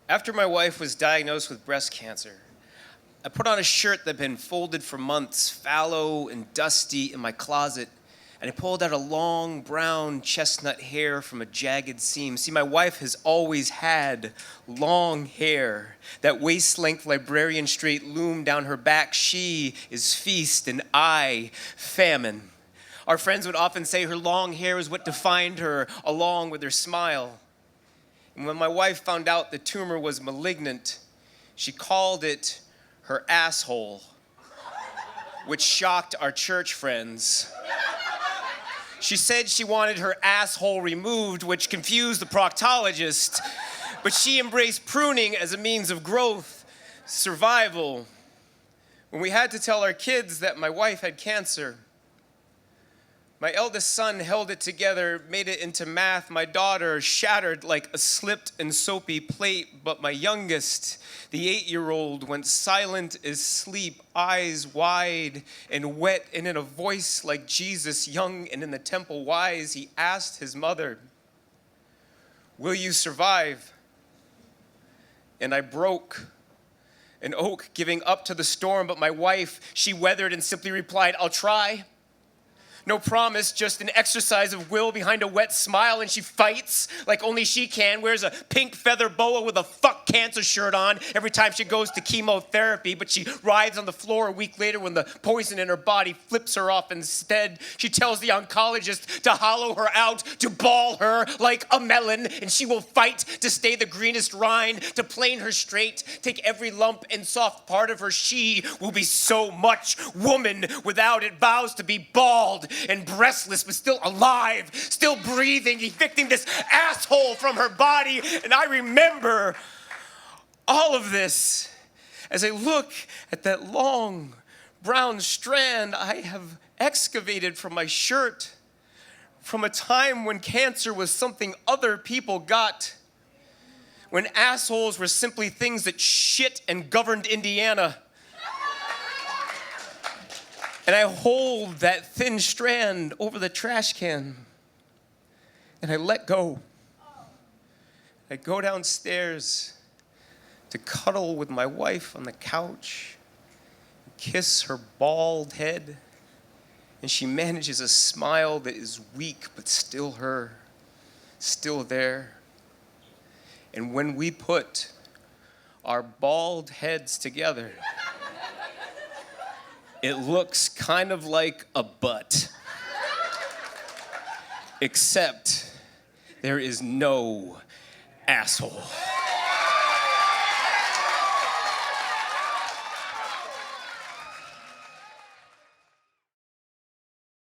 After my wife was diagnosed with breast cancer, I put on a shirt that had been folded for months, fallow and dusty in my closet, and I pulled out a long brown chestnut hair from a jagged seam. See, my wife has always had long hair. That waist-length librarian straight loom down her back. She is feast and I famine. Our friends would often say her long hair is what defined her, along with her smile. And when my wife found out the tumor was malignant, she called it her asshole, which shocked our church friends. She said she wanted her asshole removed, which confused the proctologist, but she embraced pruning as a means of growth, survival. When we had to tell our kids that my wife had cancer, my eldest son held it together, made it into math. My daughter shattered like a slipped and soapy plate. But my youngest, the 8-year-old, went silent as sleep, eyes wide and wet. And in a voice like Jesus, young and in the temple wise, he asked his mother, "Will you survive?" And I broke, an oak giving up to the storm. But my wife, she weathered and simply replied, "I'll try." No promise, just an exercise of will behind a wet smile, and she fights like only she can, wears a pink feather boa with a fuck cancer shirt on every time she goes to chemotherapy, but she writhes on the floor a week later when the poison in her body flips her off instead. She tells the oncologist to hollow her out, to ball her like a melon, and she will fight to stay the greenest rind, to plane her straight, take every lump and soft part of her. She will be so much woman without it, vows to be bald and breastless, but still alive, still breathing, evicting this asshole from her body. And I remember all of this as I look at that long brown strand I have excavated from my shirt, from a time when cancer was something other people got, when assholes were simply things that shit and governed Indiana. And I hold that thin strand over the trash can, and I let go. I go downstairs to cuddle with my wife on the couch, kiss her bald head, and she manages a smile that is weak but still her, still there. And when we put our bald heads together, it looks kind of like a butt, except there is no asshole.